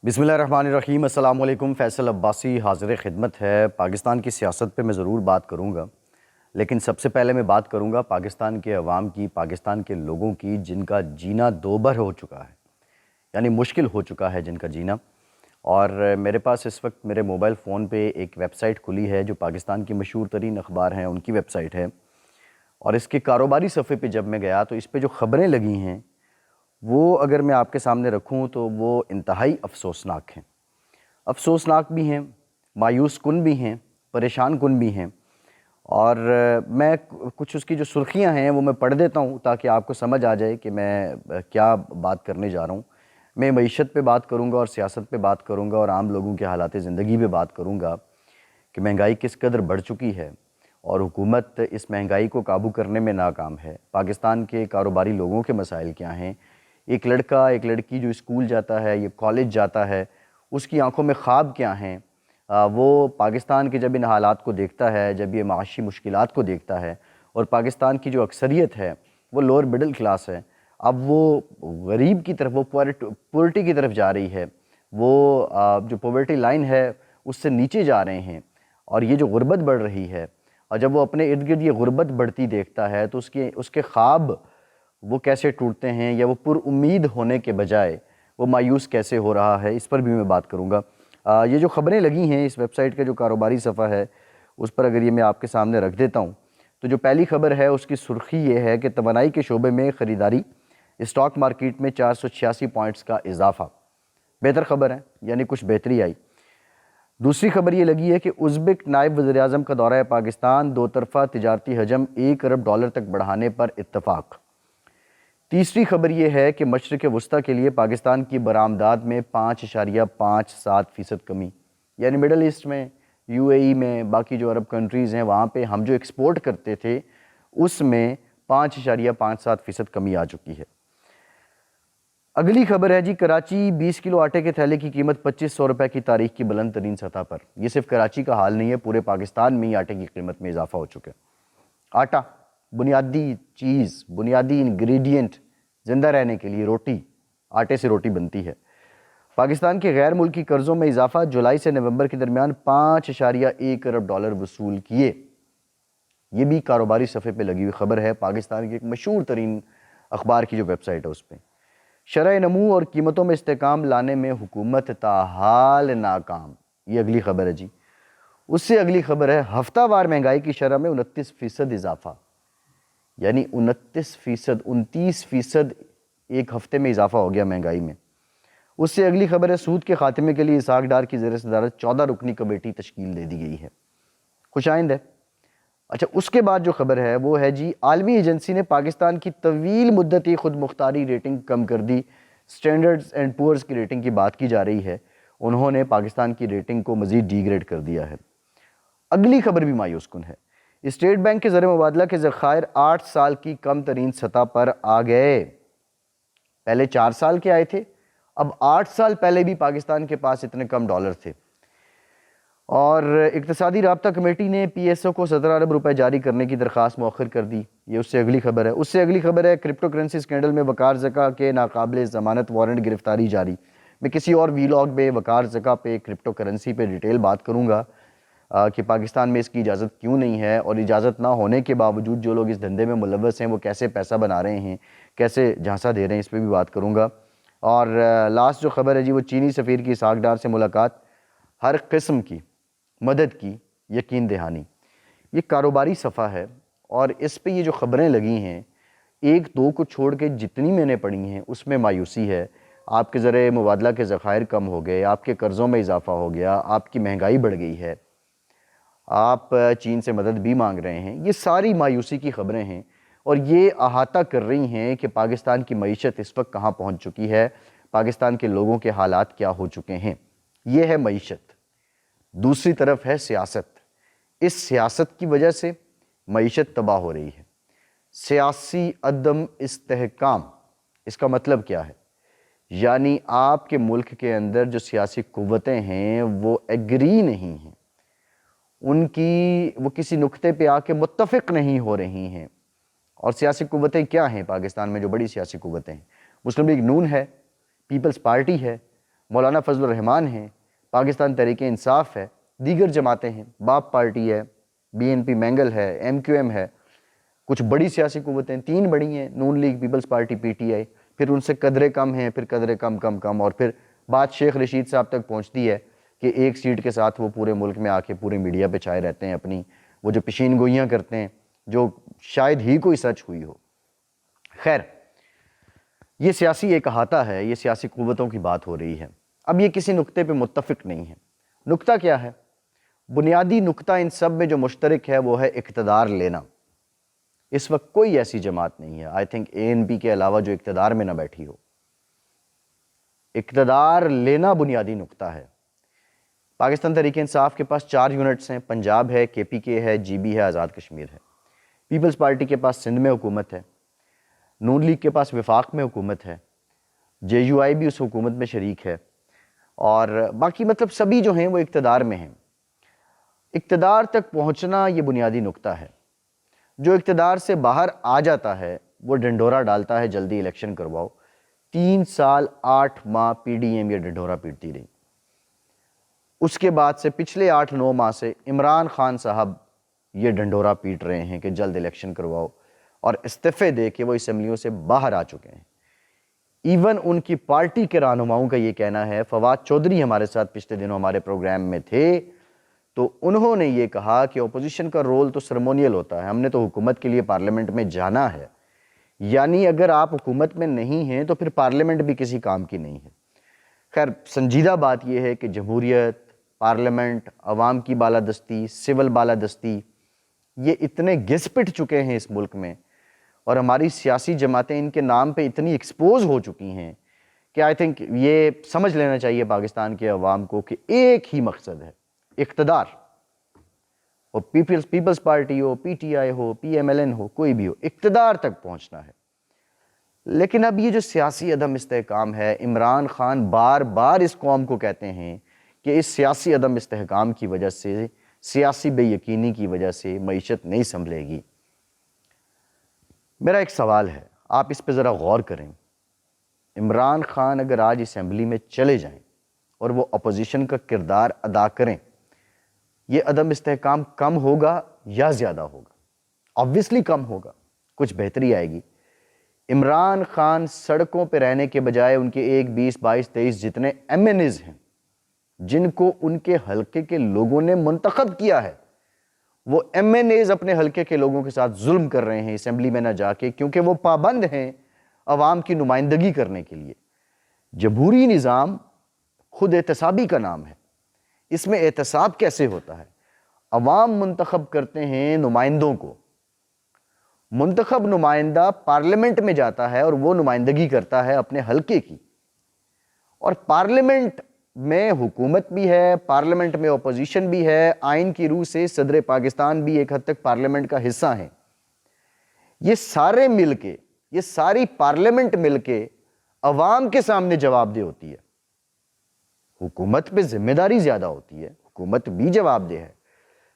بسم اللہ الرحمن الرحیم۔ السلام علیکم۔ فیصل عباسی حاضر خدمت ہے۔ پاکستان کی سیاست پہ میں ضرور بات کروں گا، لیکن سب سے پہلے میں بات کروں گا پاکستان کے عوام کی، پاکستان کے لوگوں کی جن کا جینا دوبر ہو چکا ہے، یعنی مشکل ہو چکا ہے جن کا جینا۔ اور میرے پاس اس وقت میرے موبائل فون پہ ایک ویب سائٹ کھلی ہے جو پاکستان کی مشہور ترین اخبار ہیں ان کی ویب سائٹ ہے، اور اس کے کاروباری صفحے پہ جب میں گیا تو اس پہ جو خبریں لگی ہیں وہ اگر میں آپ کے سامنے رکھوں تو وہ انتہائی افسوسناک ہیں۔ افسوسناک بھی ہیں، مایوس کن بھی ہیں، پریشان کن بھی ہیں، اور میں کچھ اس کی جو سرخیاں ہیں وہ میں پڑھ دیتا ہوں تاکہ آپ کو سمجھ آ جائے کہ میں کیا بات کرنے جا رہا ہوں۔ میں معیشت پہ بات کروں گا اور سیاست پہ بات کروں گا اور عام لوگوں کے حالات زندگی پہ بات کروں گا کہ مہنگائی کس قدر بڑھ چکی ہے اور حکومت اس مہنگائی کو قابو کرنے میں ناکام ہے۔ پاکستان کے کاروباری لوگوں کے مسائل کیا ہیں، ایک لڑکا ایک لڑکی جو اسکول جاتا ہے یا کالج جاتا ہے اس کی آنکھوں میں خواب کیا ہیں، وہ پاکستان کے جب ان حالات کو دیکھتا ہے، جب یہ معاشی مشکلات کو دیکھتا ہے، اور پاکستان کی جو اکثریت ہے وہ لوور مڈل کلاس ہے، اب وہ غریب کی طرف، وہ پورٹی کی طرف جا رہی ہے، وہ جو پاورٹی لائن ہے اس سے نیچے جا رہے ہیں، اور یہ جو غربت بڑھ رہی ہے، اور جب وہ اپنے ارد گرد یہ غربت بڑھتی دیکھتا ہے تو اس کے خواب وہ کیسے ٹوٹتے ہیں، یا وہ پر امید ہونے کے بجائے وہ مایوس کیسے ہو رہا ہے، اس پر بھی میں بات کروں گا۔ یہ جو خبریں لگی ہیں اس ویب سائٹ کا جو کاروباری صفحہ ہے اس پر اگر یہ میں آپ کے سامنے رکھ دیتا ہوں تو جو پہلی خبر ہے اس کی سرخی یہ ہے کہ توانائی کے شعبے میں خریداری، اسٹاک مارکیٹ میں 486 پوائنٹس کا اضافہ، بہتر خبر ہے، یعنی کچھ بہتری آئی۔ دوسری خبر یہ لگی ہے کہ ازبک نائب وزیر اعظم کا دورہ پاکستان، دو طرفہ تجارتی حجم $1 ارب تک بڑھانے پر اتفاق۔ تیسری خبر یہ ہے کہ مشرق وسطیٰ کے لیے پاکستان کی برآمدات میں 5.57% کمی، یعنی مڈل ایسٹ میں، یو اے ای میں، باقی جو عرب کنٹریز ہیں وہاں پہ ہم جو ایکسپورٹ کرتے تھے اس میں 5.57% کمی آ چکی ہے۔ اگلی خبر ہے جی، کراچی 20 کلو آٹے کے تھیلے کی قیمت $2500 کی تاریخ کی بلند ترین سطح پر۔ یہ صرف کراچی کا حال نہیں ہے، پورے پاکستان میں ہی آٹے کی قیمت میں اضافہ ہو چکا ہے۔ آٹا بنیادی چیز، بنیادی انگریڈینٹ زندہ رہنے کے لیے، روٹی، آٹے سے روٹی بنتی ہے۔ پاکستان کے غیر ملکی قرضوں میں اضافہ، جولائی سے نومبر کے درمیان $5.1 ارب وصول کیے۔ یہ بھی کاروباری صفحے پہ لگی ہوئی خبر ہے، پاکستان کی ایک مشہور ترین اخبار کی جو ویب سائٹ ہے اس پہ۔ شرح نمو اور قیمتوں میں استحکام لانے میں حکومت تاحال ناکام، یہ اگلی خبر ہے جی۔ اس سے اگلی خبر ہے ہفتہ وار مہنگائی کی شرح میں 29% اضافہ، یعنی 29% ایک ہفتے میں اضافہ ہو گیا مہنگائی میں۔ اس سے اگلی خبر ہے سود کے خاتمے کے لیے اسحاق ڈار کی زیر صدارت 14 رکنی کمیٹی تشکیل دے دی گئی ہے، خوش آئند ہے۔ اچھا، اس کے بعد جو خبر ہے وہ ہے جی، عالمی ایجنسی نے پاکستان کی طویل مدتی خود مختاری ریٹنگ کم کر دی۔ سٹینڈرڈز اینڈ پورز کی ریٹنگ کی بات کی جا رہی ہے، انہوں نے پاکستان کی ریٹنگ کو مزید ڈی گریڈ کر دیا ہے۔ اگلی خبر بھی مایوس کن ہے، اسٹیٹ بینک کے زر مبادلہ کے ذخائر 8 سال کی کم ترین سطح پر آ گئے۔ پہلے 4 سال کے آئے تھے، اب 8 سال پہلے بھی پاکستان کے پاس اتنے کم ڈالر تھے۔ اور اقتصادی رابطہ کمیٹی نے پی ایس او کو 17 ارب روپے جاری کرنے کی درخواست مؤخر کر دی، یہ اس سے اگلی خبر ہے۔ اس سے اگلی خبر ہے کرپٹو کرنسی سکینڈل میں وقار زکا کے ناقابل ضمانت وارنٹ گرفتاری جاری۔ میں کسی اور ویلاگ میں وقار زکا پہ، کرپٹو کرنسی پہ ڈیٹیل بات کروں گا کہ پاکستان میں اس کی اجازت کیوں نہیں ہے، اور اجازت نہ ہونے کے باوجود جو لوگ اس دھندے میں ملوث ہیں وہ کیسے پیسہ بنا رہے ہیں، کیسے جھانسا دے رہے ہیں، اس پہ بھی بات کروں گا۔ اور لاسٹ جو خبر ہے جی، وہ چینی سفیر کی اسحاق ڈار سے ملاقات، ہر قسم کی مدد کی یقین دہانی۔ یہ کاروباری صفحہ ہے اور اس پہ یہ جو خبریں لگی ہیں، ایک دو کو چھوڑ کے جتنی میں نے پڑھی ہیں اس میں مایوسی ہے۔ آپ کے ذرائع مبادلہ کے ذخائر کم ہو گئے، آپ کے قرضوں میں اضافہ ہو گیا، آپ کی مہنگائی بڑھ گئی ہے، آپ چین سے مدد بھی مانگ رہے ہیں، یہ ساری مایوسی کی خبریں ہیں، اور یہ احاطہ کر رہی ہیں کہ پاکستان کی معیشت اس وقت کہاں پہنچ چکی ہے، پاکستان کے لوگوں کے حالات کیا ہو چکے ہیں۔ یہ ہے معیشت۔ دوسری طرف ہے سیاست۔ اس سیاست کی وجہ سے معیشت تباہ ہو رہی ہے۔ سیاسی عدم استحکام، اس کا مطلب کیا ہے؟ یعنی آپ کے ملک کے اندر جو سیاسی قوتیں ہیں وہ ایگری نہیں ہیں، وہ کسی نقطے پہ آ کے متفق نہیں ہو رہی ہیں۔ اور سیاسی قوتیں کیا ہیں پاکستان میں جو بڑی سیاسی قوتیں ہیں؟ مسلم لیگ نون ہے، پیپلز پارٹی ہے، مولانا فضل الرحمان ہیں، پاکستان تحریک انصاف ہے، دیگر جماعتیں ہیں، باپ پارٹی ہے، BNP مینگل ہے، MQM ہے، کچھ بڑی سیاسی قوتیں، 3 بڑی ہیں، نون لیگ، پیپلز پارٹی، PTI، پھر ان سے قدرے کم ہیں، پھر قدرے کم، اور پھر بات شیخ رشید صاحب تک پہنچتی ہے کہ ایک سیٹ کے ساتھ وہ پورے ملک میں آ کے پورے میڈیا پہ چھائے رہتے ہیں، اپنی وہ جو پیشین گوئیاں کرتے ہیں جو شاید ہی کوئی سچ ہوئی ہو۔ خیر، یہ سیاسی ایک احاطہ ہے، یہ سیاسی قوتوں کی بات ہو رہی ہے۔ اب یہ کسی نقطے پہ متفق نہیں ہے۔ نقطہ کیا ہے؟ بنیادی نقطہ ان سب میں جو مشترک ہے وہ ہے اقتدار لینا۔ اس وقت کوئی ایسی جماعت نہیں ہے آئی تھنک ANP کے علاوہ جو اقتدار میں نہ بیٹھی ہو۔ اقتدار لینا بنیادی نقطہ ہے۔ پاکستان تحریک انصاف کے پاس 4 یونٹس ہیں، پنجاب ہے، KPK ہے، GB ہے، آزاد کشمیر ہے۔ پیپلز پارٹی کے پاس سندھ میں حکومت ہے، نون لیگ کے پاس وفاق میں حکومت ہے، JUI بھی اس حکومت میں شریک ہے، اور باقی مطلب سبھی جو ہیں وہ اقتدار میں ہیں۔ اقتدار تک پہنچنا یہ بنیادی نقطہ ہے۔ جو اقتدار سے باہر آ جاتا ہے وہ ڈنڈورا ڈالتا ہے جلدی الیکشن کرواؤ۔ 3 سال 8 ماہ PDM یہ ڈنڈورا پیٹتی رہی۔ اس کے بعد سے پچھلے 8-9 ماہ سے عمران خان صاحب یہ ڈنڈورا پیٹ رہے ہیں کہ جلد الیکشن کرواؤ، اور استعفے دے کے وہ اسمبلیوں سے باہر آ چکے ہیں۔ ایون ان کی پارٹی کے رہنماؤں کا یہ کہنا ہے، فواد چودھری ہمارے ساتھ پچھلے دنوں ہمارے پروگرام میں تھے، تو انہوں نے یہ کہا کہ اپوزیشن کا رول تو سرمونیل ہوتا ہے، ہم نے تو حکومت کے لیے پارلیمنٹ میں جانا ہے، یعنی اگر آپ حکومت میں نہیں ہیں تو پھر پارلیمنٹ بھی کسی کام کی نہیں ہے۔ خیر، سنجیدہ بات یہ ہے کہ جمہوریت، پارلیمنٹ، عوام کی بالادستی، سول بالادستی، یہ اتنے گھس پٹ چکے ہیں اس ملک میں، اور ہماری سیاسی جماعتیں ان کے نام پہ اتنی ایکسپوز ہو چکی ہیں کہ آئی تھنک یہ سمجھ لینا چاہیے پاکستان کے عوام کو کہ ایک ہی مقصد ہے، اقتدار۔ اور پیپلز پارٹی ہو، PTI ہو، PMLN ہو، کوئی بھی ہو، اقتدار تک پہنچنا ہے۔ لیکن اب یہ جو سیاسی عدم استحکام ہے، عمران خان بار بار اس قوم کو کہتے ہیں کہ اس سیاسی عدم استحکام کی وجہ سے، سیاسی بے یقینی کی وجہ سے معیشت نہیں سنبھلے گی۔ میرا ایک سوال ہے، آپ اس پہ ذرا غور کریں۔ عمران خان اگر آج اسمبلی میں چلے جائیں اور وہ اپوزیشن کا کردار ادا کریں، یہ عدم استحکام کم ہوگا یا زیادہ ہوگا؟ آبویسلی کم ہوگا، کچھ بہتری آئے گی۔ عمران خان سڑکوں پہ رہنے کے بجائے ان کے 1، 20، 22، 23 جتنے MNAs ہیں جن کو ان کے حلقے کے لوگوں نے منتخب کیا ہے، وہ MNAs اپنے حلقے کے لوگوں کے ساتھ ظلم کر رہے ہیں اسمبلی میں نہ جا کے، کیونکہ وہ پابند ہیں عوام کی نمائندگی کرنے کے لیے۔ جمہوری نظام خود احتسابی کا نام ہے، اس میں احتساب کیسے ہوتا ہے؟ عوام منتخب کرتے ہیں نمائندوں کو، منتخب نمائندہ پارلیمنٹ میں جاتا ہے اور وہ نمائندگی کرتا ہے اپنے حلقے کی، اور پارلیمنٹ میں حکومت بھی ہے، پارلیمنٹ میں اپوزیشن بھی ہے، آئین کی روح سے صدر پاکستان بھی ایک حد تک پارلیمنٹ کا حصہ ہیں۔ یہ سارے مل کے، یہ ساری پارلیمنٹ مل کے عوام کے سامنے جواب دہ ہوتی ہے۔ حکومت پہ ذمہ داری زیادہ ہوتی ہے، حکومت بھی جواب دہ ہے،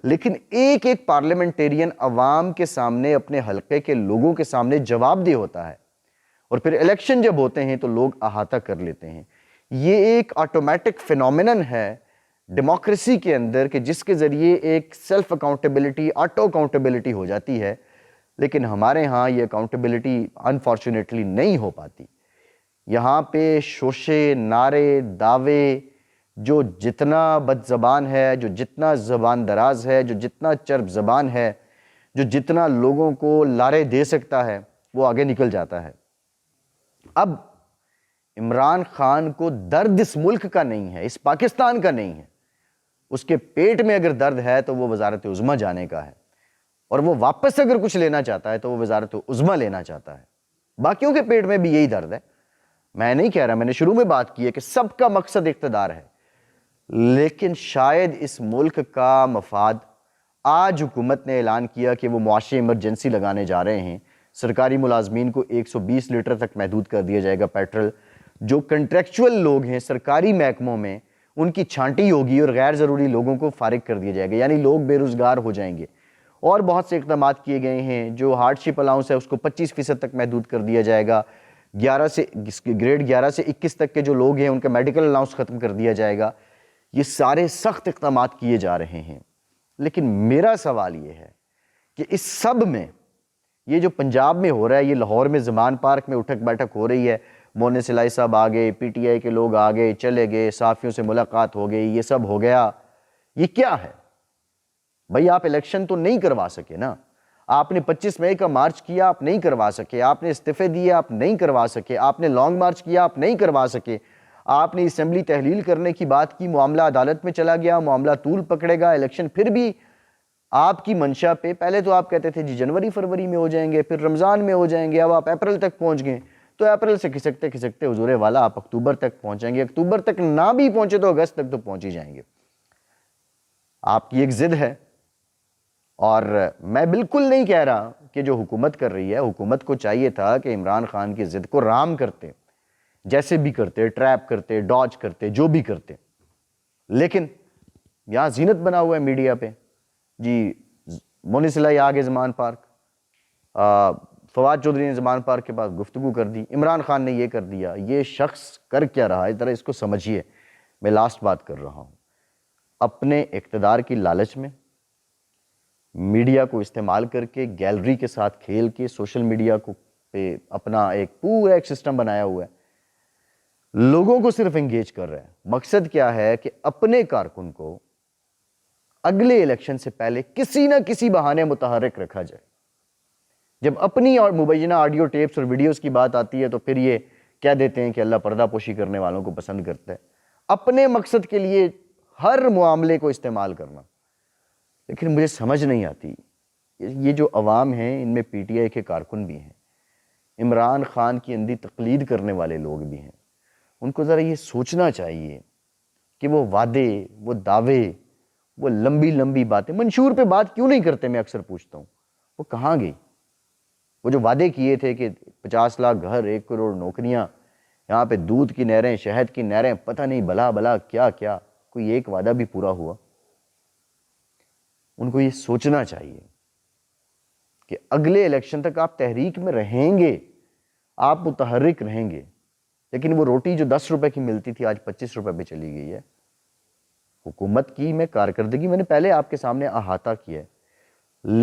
لیکن ایک ایک پارلیمنٹیرین عوام کے سامنے، اپنے حلقے کے لوگوں کے سامنے جواب دہ ہوتا ہے، اور پھر الیکشن جب ہوتے ہیں تو لوگ احاطہ کر لیتے ہیں۔ یہ ایک آٹومیٹک فینومینن ہے ڈیموکریسی کے اندر کہ جس کے ذریعے ایک سیلف اکاؤنٹیبلٹی، آٹو اکاؤنٹیبلٹی ہو جاتی ہے، لیکن ہمارے ہاں یہ اکاؤنٹیبلٹی انفارچونیٹلی نہیں ہو پاتی۔ یہاں پہ شوشے، نعرے، دعوے، جو جتنا بد زبان ہے، جو جتنا زبان دراز ہے، جو جتنا چرب زبان ہے، جو جتنا لوگوں کو لارے دے سکتا ہے، وہ آگے نکل جاتا ہے۔ اب عمران خان کو درد اس ملک کا نہیں ہے، اس پاکستان کا نہیں ہے۔ اس کے پیٹ میں اگر درد ہے تو وہ وزارت عظمیٰ جانے کا ہے، اور وہ واپس اگر کچھ لینا چاہتا ہے تو وہ وزارت عظمیٰ لینا چاہتا ہے۔ باقیوں کے پیٹ میں بھی یہی درد ہے۔ میں نہیں کہہ رہا، میں نے شروع میں بات کی ہے کہ سب کا مقصد اقتدار ہے، لیکن شاید اس ملک کا مفاد، آج حکومت نے اعلان کیا کہ وہ معاشی ایمرجنسی لگانے جا رہے ہیں، سرکاری ملازمین کو 120 لیٹر تک محدود کر دیا جائے گا پیٹرول، جو کنٹریکچول لوگ ہیں سرکاری محکموں میں ان کی چھانٹی ہوگی، اور غیر ضروری لوگوں کو فارغ کر دیا جائے گا، یعنی لوگ بے روزگار ہو جائیں گے۔ اور بہت سے اقدامات کیے گئے ہیں، جو ہارڈ شپ الاؤنس ہے اس کو 25% تک محدود کر دیا جائے گا، گریڈ 11 سے 21 تک کے جو لوگ ہیں ان کا میڈیکل الاؤنس ختم کر دیا جائے گا. یہ سارے سخت اقدامات کیے جا رہے ہیں. لیکن میرا سوال یہ ہے کہ اس سب میں یہ جو پنجاب میں ہو رہا ہے، یہ لاہور میں زمان پارک میں اٹھک بیٹھک ہو رہی ہے، مونس الہی صاحب آ گئے، پی ٹی آئی کے لوگ آ گئے، چلے گئے، صحافیوں سے ملاقات ہو گئی، یہ سب ہو گیا. یہ کیا ہے بھائی؟ آپ الیکشن تو نہیں کروا سکے نا. آپ نے 25 مئی کا مارچ کیا، آپ نہیں کروا سکے. آپ نے استعفے دیے، آپ نہیں کروا سکے. آپ نے لانگ مارچ کیا، آپ نہیں کروا سکے. آپ نے اسمبلی تحلیل کرنے کی بات کی، معاملہ عدالت میں چلا گیا، معاملہ طول پکڑے گا. الیکشن پھر بھی آپ کی منشا پہ، پہلے تو آپ کہتے تھے جی جنوری فروری میں ہو جائیں گے، پھر رمضان میں ہو جائیں گے، اب آپ اپریل تک پہنچ گئے. تو اپریل سے کھسکتے کھسکتے حضور والا آپ اکتوبر تک پہنچیں گے. اکتوبر تک نہ بھی پہنچے تو اگست تک تو پہنچ ہی جائیں گے. آپ کی ایک ضد ہے، اور میں بالکل نہیں کہہ رہا کہ جو حکومت کر رہی ہے، حکومت کو چاہیے تھا کہ عمران خان کی ضد کو رام کرتے، جیسے بھی کرتے، ٹریپ کرتے، ڈاج کرتے، جو بھی کرتے. لیکن یہاں زینت بنا ہوا ہے میڈیا پہ جی. مونس الہی آگے زمان پارک، فواد چودھری نے زمان پارک کے بعد گفتگو کر دی، عمران خان نے یہ کر دیا. یہ شخص کر کیا رہا ہے ذرا اس کو سمجھیے. میں لاسٹ بات کر رہا ہوں. اپنے اقتدار کی لالچ میں میڈیا کو استعمال کر کے، گیلری کے ساتھ کھیل کے، سوشل میڈیا کو پہ اپنا ایک پورا ایک سسٹم بنایا ہوا ہے. لوگوں کو صرف انگیج کر رہا ہے. مقصد کیا ہے کہ اپنے کارکن کو اگلے الیکشن سے پہلے کسی نہ کسی بہانے متحرک رکھا جائے. جب اپنی اور مبینہ آڈیو ٹیپس اور ویڈیوز کی بات آتی ہے تو پھر یہ کہہ دیتے ہیں کہ اللہ پردہ پوشی کرنے والوں کو پسند کرتا ہے. اپنے مقصد کے لیے ہر معاملے کو استعمال کرنا. لیکن مجھے سمجھ نہیں آتی، یہ جو عوام ہیں ان میں پی ٹی آئی کے کارکن بھی ہیں، عمران خان کی اندھی تقلید کرنے والے لوگ بھی ہیں. ان کو ذرا یہ سوچنا چاہیے کہ وہ وعدے، وہ دعوے، وہ لمبی لمبی باتیں، منشور پہ بات کیوں نہیں کرتے؟ میں اکثر پوچھتا ہوں وہ کہاں گئی؟ وہ جو وعدے کیے تھے کہ 50 لاکھ گھر، 1 کروڑ نوکریاں، یہاں پہ دودھ کی نہریں، شہد کی نہریں، پتہ نہیں بلا بلا کیا کیا، کوئی ایک وعدہ بھی پورا ہوا؟ ان کو یہ سوچنا چاہیے کہ اگلے الیکشن تک آپ تحریک میں رہیں گے، آپ متحرک رہیں گے. لیکن وہ روٹی جو 10 روپے کی ملتی تھی آج 25 روپے پہ چلی گئی ہے. حکومت کی میں کارکردگی میں نے پہلے آپ کے سامنے احاطہ کیا ہے،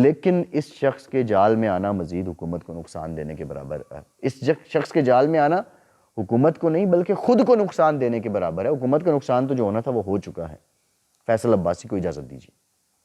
لیکن اس شخص کے جال میں آنا مزید حکومت کو نقصان دینے کے برابر ہے. اس شخص کے جال میں آنا حکومت کو نہیں بلکہ خود کو نقصان دینے کے برابر ہے. حکومت کا نقصان تو جو ہونا تھا وہ ہو چکا ہے. فیصل عباسی کو اجازت دیجیے.